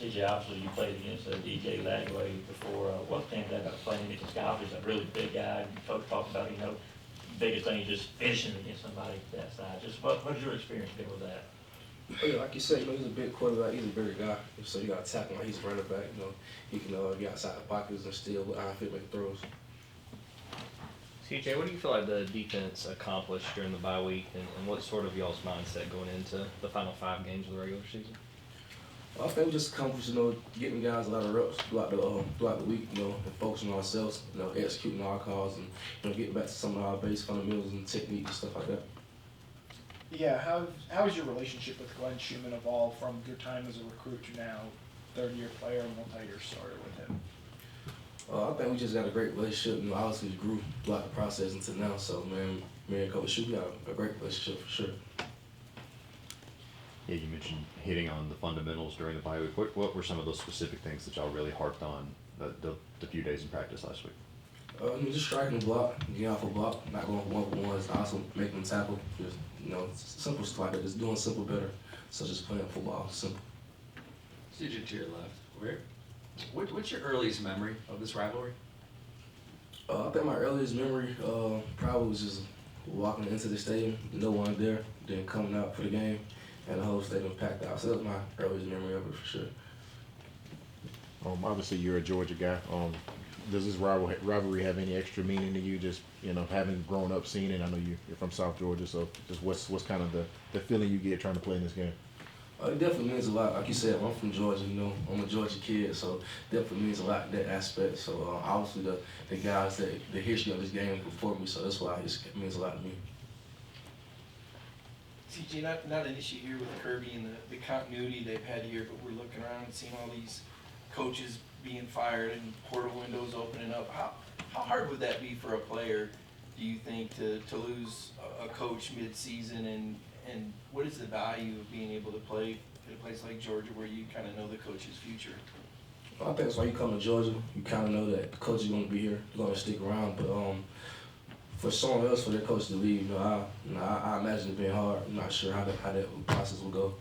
TJ, obviously you played against DJ Lagway before. What stands out about playing against this guy? Obviously, he's a really big guy. Coach talked about, biggest thing is just finishing against somebody that size. Just what's your experience been with that? Oh, yeah, like you said, he's a big quarterback. He's a bigger guy, so you got to tackle him like he's a running back. He can get outside the pockets and still fit make throws. CJ, what do you feel like the defense accomplished during the bye week, and what's sort of y'all's mindset going into the final 5 games of the regular season? I think we just accomplished, getting guys a lot of reps throughout the week, and focusing on ourselves, executing our calls, and getting back to some of our base fundamentals and technique and stuff like that. Yeah, how has your relationship with Glenn Schumann evolved from your time as a recruit to now, third-year player, multi-year starter with him? I think we just got a great relationship. Obviously we grew throughout the process until now. So, me and Coach Schumann got a great relationship for sure. Yeah, you mentioned hitting on the fundamentals during the bye week. What were some of those specific things that y'all really harped on the few days in practice last week? Just striking the block, getting off a block, not going for one-for-ones, also making them tackle. Just, simple stuff like that. Just doing simple better, such as playing football. Simple. CJ to your left. Where? What's your earliest memory of this rivalry? I think my earliest memory probably was just walking into the stadium, no one there, then coming out for the game, and the whole stadium packed out. So that was my earliest memory of it for sure. Obviously, you're a Georgia guy. Does this rivalry have any extra meaning to you? Just having grown up seeing it. I know you're from South Georgia, so just what's kind of the feeling you get trying to play in this game? It definitely means a lot. Like you said, I'm from Georgia. I'm a Georgia kid, so definitely means a lot in that aspect. So obviously the guys the history of this game before me, so that's why it means a lot to me. CJ, not an issue here with Kirby and the continuity they've had here, but we're looking around and seeing all these coaches being fired and portal windows opening up. How hard would that be for a player, do you think, to lose a coach mid-season, and what is the value of being able to play at a place like Georgia where you kind of know the coach's future? I think that's why you come to Georgia. You kind of know that the coach is going to be here, going to stick around. But for someone else, for their coach to leave, I imagine it being hard. I'm not sure how that process will go.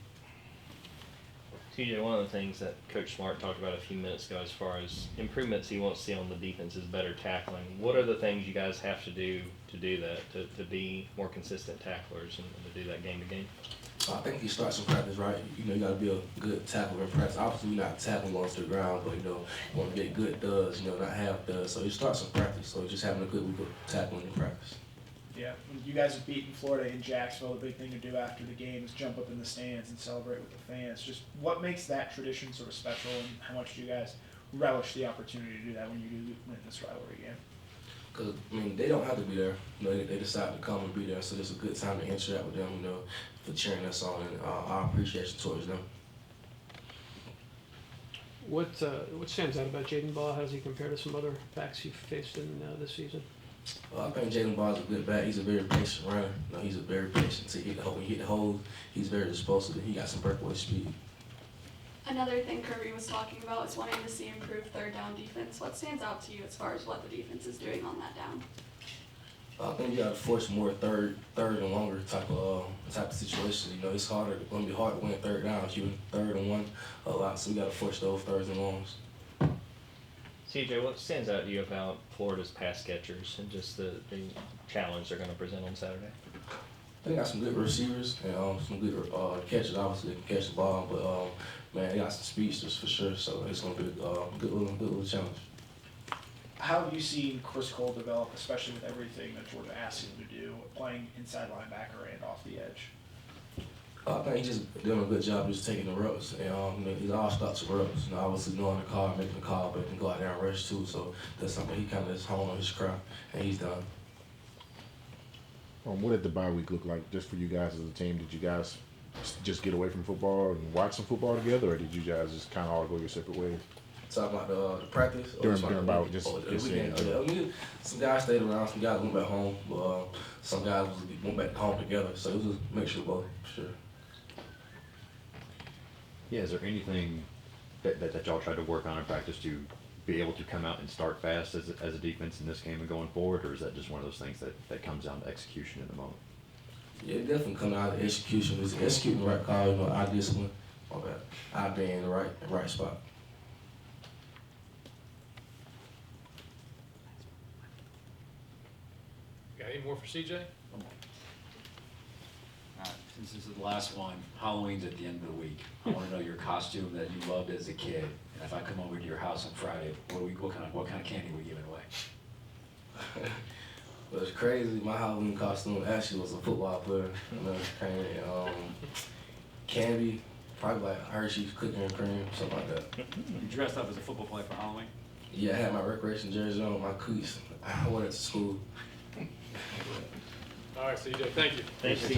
TJ, one of the things that Coach Smart talked about a few minutes ago as far as improvements he wants to see on the defense is better tackling. What are the things you guys have to do that, to be more consistent tacklers and to do that game to game? I think you start some practice, right? You got to be a good tackler in practice. Obviously, we're not tackling onto the ground, but, you want to get good duds, not half duds. So you start some practice. So just having a good week of tackling in practice. Yeah, you guys have beaten Florida in Jacksonville. The big thing to do after the game is jump up in the stands and celebrate with the fans. Just what makes that tradition sort of special, and how much do you guys relish the opportunity to do that when you do win this rivalry game? Because, they don't have to be there. They decide to come and be there, so it's a good time to interact with them, for cheering us on, and our appreciation towards them. What stands out about Jaden Ball? How does he compare to some other backs you've faced in this season? I think Jalen Ball is a good back. He's a very patient runner. He's a very patient to hit the hole. When he hit the hole, he's very disposable. He got some breakaway speed. Another thing Kirby was talking about is wanting to see improved third down defense. What stands out to you as far as what the defense is doing on that down? I think you got to force more third and longer type of situations. It's going to be hard to win third down if you're third and one a lot. So we got to force those thirds and longs. CJ, what stands out to you about Florida's pass catchers and just the challenge they're going to present on Saturday? They got some good receivers and some good catchers. Obviously, they can catch the ball, but they got some speedsters for sure. So it's going to be a good little challenge. How have you seen Chris Cole develop, especially with everything that Georgia asked him to do, playing inside linebacker and off the edge? I think he's just doing a good job just taking the reps. And he's all stops of reps. Obviously knowing the call, making the call, but he can go out there and rush too. So that's something he kind of is honed on his craft, and he's done. What did the bye week look like just for you guys as a team? Did you guys just get away from football and watch some football together, or did you guys just kind of all go your separate ways? Talking about the practice? During about just weekend. Some guys stayed around, some guys went back home, but some guys went back home together. So it was a mixture of both, for sure. Yeah, is there anything that y'all tried to work on in practice to be able to come out and start fast as a defense in this game and going forward, or is that just one of those things that comes down to execution in the moment? Yeah, it definitely comes out of execution. It's executing the right call, our discipline, My bad. I've been in the right spot. Got any more for CJ? Since this is the last one, Halloween's at the end of the week. I wanna know your costume that you loved as a kid. And if I come over to your house on Friday, what kind of candy are we giving away? But it's crazy. My Halloween costume actually was a football player. You know, candy, probably like Hershey's cookie and cream, something like that. You dressed up as a football player for Halloween? Yeah, I had my recreation jersey on, my cleats. I wore it to school. All right, CJ, thank you. Thanks,